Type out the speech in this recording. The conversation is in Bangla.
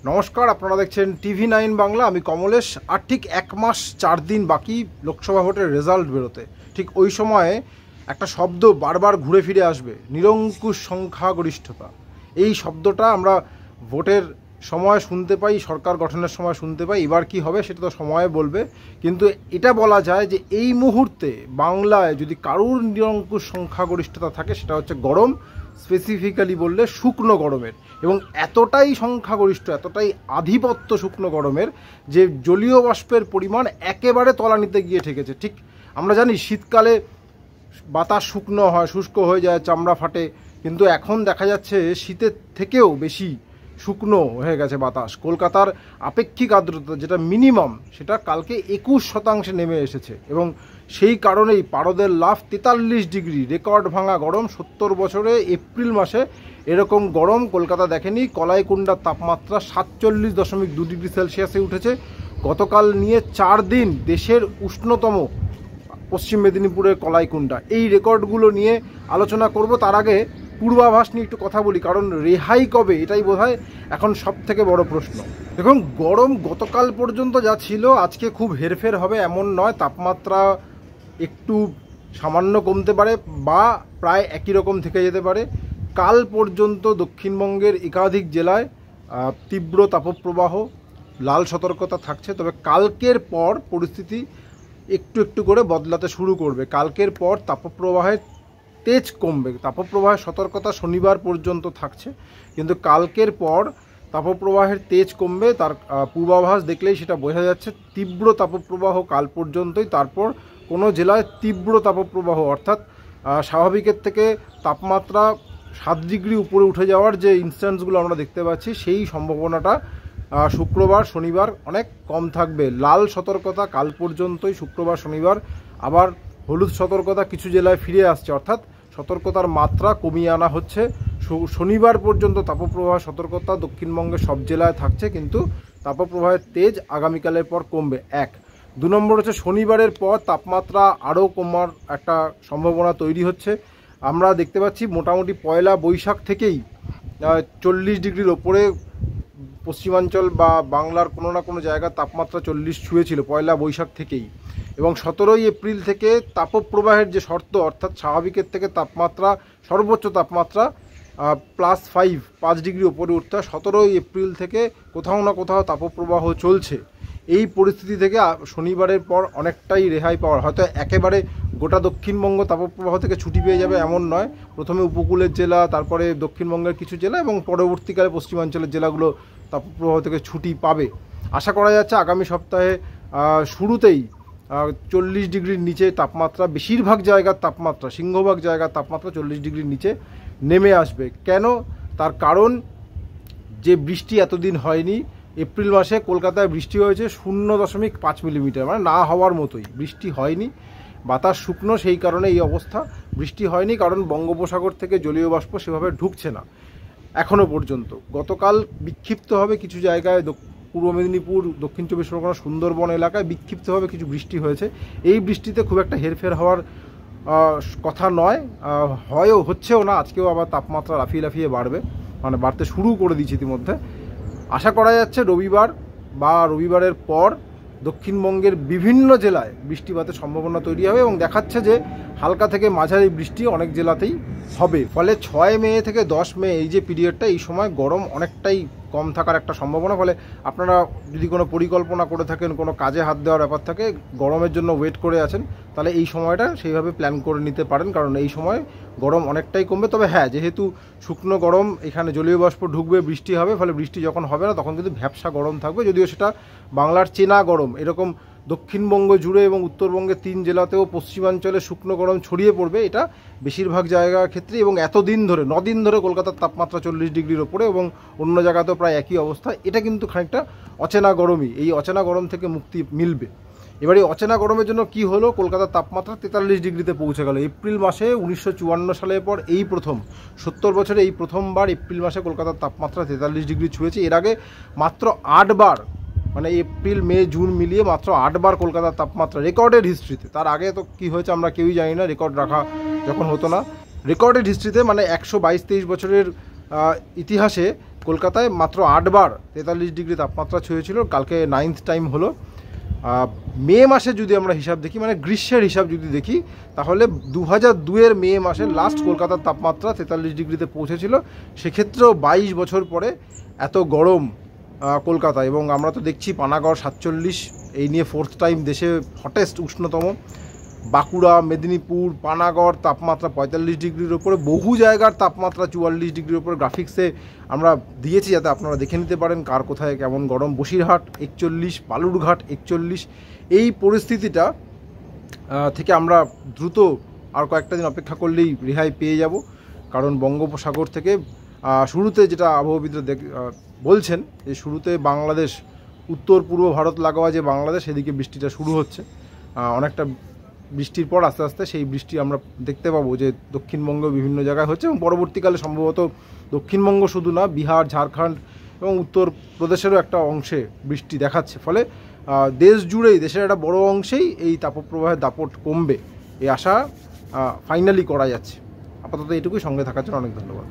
নমস্কার, আপনারা দেখছেন TV9 বাংলা। আমি কমলেশ। আর ঠিক 1 মাস 4 দিন বাকি লোকসভা ভোটের রেজাল্ট বেরোতে। ঠিক ওই সময়ে একটা শব্দ বারবার ঘুরে ফিরে আসবে, নিরঙ্কুশ সংখ্যাগরিষ্ঠতা। এই শব্দটা আমরা ভোটের সময় শুনতে পাই, সরকার গঠনের সময় শুনতে পাই। এবার কি হবে সেটা তো সময় বলবে, কিন্তু এটা বলা যায় যে এই মুহূর্তে বাংলায় যদি কারুর নিরঙ্কুশ সংখ্যাগরিষ্ঠতা থাকে সেটা হচ্ছে গরম, স্পেসিফিক্যালি বললে শুকনো গরমের। এবং এতটাই সংখ্যাগরিষ্ঠ, এতটাই আধিপত্য শুকনো গরমের যে জলীয় বাষ্পের পরিমাণ একেবারে তলানিতে গিয়ে ঠেকেছে। ঠিক আমরা জানি শীতকালে বাতাস শুকনো হয়, শুষ্ক হয়ে যায়, চামড়া ফাটে, কিন্তু এখন দেখা যাচ্ছে শীতের থেকেও বেশি শুকনো হয়ে গেছে বাতাস। কলকাতার আপেক্ষিক আর্দ্রতা যেটা মিনিমাম, সেটা কালকে 21% নেমে এসেছে। এবং সেই কারণেই পারদের লাফ 43 ডিগ্রি, রেকর্ড ভাঙা গরম। 70 বছরে এপ্রিল মাসে এরকম গরম কলকাতা দেখেনি। কলাইকুণ্ডার তাপমাত্রা 47.2 ডিগ্রি সেলসিয়াসে উঠেছে। গতকাল নিয়ে 4 দিন দেশের উষ্ণতম পশ্চিম মেদিনীপুরের কলাইকুণ্ডা। এই রেকর্ডগুলো নিয়ে আলোচনা করব। তার আগে পূর্বাভাস নিয়ে একটু কথা বলি, কারণ রেহাই কবে এটাই বোধহয় এখন সব থেকে বড় প্রশ্ন। দেখুন, গরম গতকাল পর্যন্ত যা ছিল আজকে খুব হেরফের হবে এমন নয়। তাপমাত্রা একটু সামান্য কমতে পারে বা প্রায় একই রকম থেকে যেতে পারে। কাল পর্যন্ত দক্ষিণবঙ্গের একাধিক জেলায় তীব্র তাপপ্রবাহ, লাল সতর্কতা থাকছে। তবে কালকের পর পরিস্থিতি একটু একটু করে বদলাতে শুরু করবে। কালকের পর তাপপ্রবাহের তেজ কমবে। তাপপ্রবাহের সতর্কতা শনিবার পর্যন্ত থাকছে, কিন্তু কালকের পর তাপপ্রবাহের তেজ কমবে। তার পূর্বাভাস দেখলেই সেটা বোঝা যাচ্ছে। তীব্র তাপপ্রবাহ কাল পর্যন্তই, তারপর কোনো জেলায় তীব্র তাপপ্রবাহ অর্থাৎ স্বাভাবিকের থেকে তাপমাত্রা 7 ডিগ্রি উপরে উঠে যাওয়ার যে ইনস্ট্যান্সগুলো আমরা দেখতে পাচ্ছি, সেই সম্ভাবনাটা শুক্রবার শনিবার অনেক কম থাকবে। লাল সতর্কতা কাল পর্যন্তই, শুক্রবার শনিবার আবার হলুদ সতর্কতা কিছু জেলায় ফিরে আসছে, অর্থাৎ সতর্কতার মাত্রা কমিয়ে আনা হচ্ছে। শনিবার পর্যন্ত তাপপ্রবাহ সতর্কতা দক্ষিণবঙ্গের সব জেলায় থাকছে, কিন্তু তাপপ্রবাহের তেজ আগামীকালের পর কমবে। 2 নম্বর হচ্ছে শনিবারের পর তাপমাত্রা আরও কমার একটা সম্ভাবনা তৈরি হচ্ছে। আমরা দেখতে পাচ্ছি মোটামুটি পয়লা বৈশাখ থেকেই 40 ডিগ্রির ওপরে পশ্চিমাঞ্চল বা বাংলার কোনো না কোনো জায়গায় তাপমাত্রা 40 ছুঁয়েছিল পয়লা বৈশাখ থেকেই। এবং 17ই এপ্রিল থেকে তাপপ্রবাহের যে শর্ত, অর্থাৎ স্বাভাবিকের থেকে তাপমাত্রা সর্বোচ্চ তাপমাত্রা +5 ডিগ্রি ওপরে উঠতে হয়। 17ই এপ্রিল থেকে কোথাও না কোথাও তাপপ্রবাহ চলছে। এই পরিস্থিতি থেকে শনিবারের পর অনেকটাই রেহাই পাওয়ার, হয়তো একেবারে গোটা দক্ষিণবঙ্গ তাপপ্রবাহ থেকে ছুটি পেয়ে যাবে এমন নয়। প্রথমে উপকূলের জেলা, তারপরে দক্ষিণবঙ্গের কিছু জেলা এবং পরবর্তীকালে পশ্চিমাঞ্চলের জেলাগুলো তাপপ্রবাহ থেকে ছুটি পাবে। আশা করা যাচ্ছে আগামী সপ্তাহে শুরুতেই 40 ডিগ্রির নিচে তাপমাত্রা, বেশিরভাগ জায়গার তাপমাত্রা, সিংহভাগ জায়গার তাপমাত্রা 40 ডিগ্রির নিচে নেমে আসবে। কেন? তার কারণ যে বৃষ্টি এতদিন হয়নি। এপ্রিল মাসে কলকাতায় বৃষ্টি হয়েছে 0.5 মিলিমিটার, মানে না হওয়ার মতোই বৃষ্টি হয়নি। বাতাস শুকনো, সেই কারণে এই অবস্থা। বৃষ্টি হয়নি কারণ বঙ্গোপসাগর থেকে জলীয় বাষ্প সেভাবে ঢুকছে না এখনও পর্যন্ত। গতকাল বিক্ষিপ্ত হবে কিছু জায়গায়, পূর্ব মেদিনীপুর, দক্ষিণ 24 পরগনা, সুন্দরবন এলাকায় বিক্ষিপ্তভাবে কিছু বৃষ্টি হয়েছে। এই বৃষ্টিতে খুব একটা হেরফের হওয়ার কথা নয়, হয়ও হচ্ছেও না। আজকেও আবার তাপমাত্রা লাফিয়ে লাফিয়ে বাড়বে, মানে বাড়তে শুরু করে দিয়েছে ইতিমধ্যে। আশা করা যাচ্ছে রবিবার বা রবিবারের পর দক্ষিণবঙ্গের বিভিন্ন জেলায় বৃষ্টিপাতের সম্ভাবনা তৈরি হবে এবং দেখাচ্ছে যে হালকা থেকে মাঝারি বৃষ্টি অনেক জেলাতেই হবে। ফলে 6 মে থেকে 10 মে এই যে পিরিয়ডটা, এই সময় গরম অনেকটাই কম থাকার একটা সম্ভাবনা। ফলে আপনারা যদি কোনো পরিকল্পনা করে থাকেন, কোনো কাজে হাত দেওয়ার ব্যাপার থাকে, গরমের জন্য ওয়েট করে আছেন, তাহলে এই সময়টা সেইভাবে প্ল্যান করে নিতে পারেন, কারণ এই সময় গরম অনেকটাই কমবে। তবে হ্যাঁ, যেহেতু শুকনো গরম, এখানে জলীয় বাষ্প ঢুকবে, বৃষ্টি হবে, ফলে বৃষ্টি যখন হবে না তখন কিন্তু ভ্যাপসা গরম থাকবে। যদিও সেটা বাংলার চেনা গরম। এরকম দক্ষিণবঙ্গ জুড়ে এবং উত্তরবঙ্গের 3 জেলাতেও পশ্চিমাঞ্চলে শুকনো গরম ছড়িয়ে পড়বে, এটা বেশিরভাগ জায়গার ক্ষেত্রে। এবং এতদিন ধরে 9 দিন ধরে কলকাতার তাপমাত্রা 40 ডিগ্রির ওপরে এবং অন্য জায়গাতেও প্রায় একই অবস্থা। এটা কিন্তু খানিকটা অচেনা গরমই। এই অচেনা গরম থেকে মুক্তি মিলবে। এবার এই অচেনা গরমের জন্য কি হলো, কলকাতার তাপমাত্রা 43 ডিগ্রিতে পৌঁছে গেল। এপ্রিল মাসে 1954 সালের পর এই প্রথম, 70 বছরে এই প্রথমবার এপ্রিল মাসে কলকাতার তাপমাত্রা 43 ডিগ্রি ছুঁয়েছে। এর আগে মাত্র 8 বার, মানে এপ্রিল মে জুন মিলিয়ে মাত্র 8 বার কলকাতার তাপমাত্রা রেকর্ডেড হিস্ট্রিতে। তার আগে তো কী হয়েছে আমরা কেউই জানি না, রেকর্ড রাখা যখন হতো না। রেকর্ডেড হিস্ট্রিতে, মানে 122-23 বছরের ইতিহাসে কলকাতায় মাত্র 8 বার 43 ডিগ্রি তাপমাত্রা ছুঁয়েছিল, কালকে 9th টাইম হলো। মে মাসে যদি আমরা হিসাব দেখি, মানে গ্রীষ্মের হিসাব যদি দেখি, তাহলে 2002-এর মে মাসে লাস্ট কলকাতার তাপমাত্রা 43 ডিগ্রিতে পৌঁছেছিল। সেক্ষেত্রেও 22 বছর পরে এত গরম কলকাতা। এবং আমরা তো দেখছি পানাগড় 47, এই নিয়ে 4th টাইম দেশে হটেস্ট উষ্ণতম। বাঁকুড়া, মেদিনীপুর, পানাগড় তাপমাত্রা 45 ডিগ্রির ওপরে, বহু জায়গার তাপমাত্রা 44 ডিগ্রির ওপরে গ্রাফিক্সে আমরা দিয়েছি, যাতে আপনারা দেখে নিতে পারেন কার কোথায় কেমন গরম। বসিরহাট 41, বালুরঘাট 41। এই পরিস্থিতিটা থেকে আমরা দ্রুত আর কয়েকটা দিন অপেক্ষা করলেই রেহাই পেয়ে যাব। কারণ বঙ্গোপসাগর থেকে শুরুতে যেটা আবহাওয়াবিদরা বলছেন যে শুরুতে বাংলাদেশ, উত্তর পূর্ব ভারত লাগোয়া যে বাংলাদেশ, সেদিকে বৃষ্টিটা শুরু হচ্ছে। অনেকটা বৃষ্টির পর আস্তে আস্তে সেই বৃষ্টি আমরা দেখতে পাবো যে দক্ষিণবঙ্গ বিভিন্ন জায়গায় হচ্ছে, এবং পরবর্তীকালে সম্ভবত দক্ষিণবঙ্গ শুধু না, বিহার, ঝাড়খণ্ড এবং উত্তরপ্রদেশেরও একটা অংশে বৃষ্টি দেখাচ্ছে। ফলে দেশ জুড়েই, দেশের একটা বড় অংশেই এই তাপপ্রবাহের দাপট কমবে, এই আশা ফাইনালি করা যাচ্ছে। আপাতত এইটুকুই। সঙ্গে থাকার জন্য অনেক ধন্যবাদ।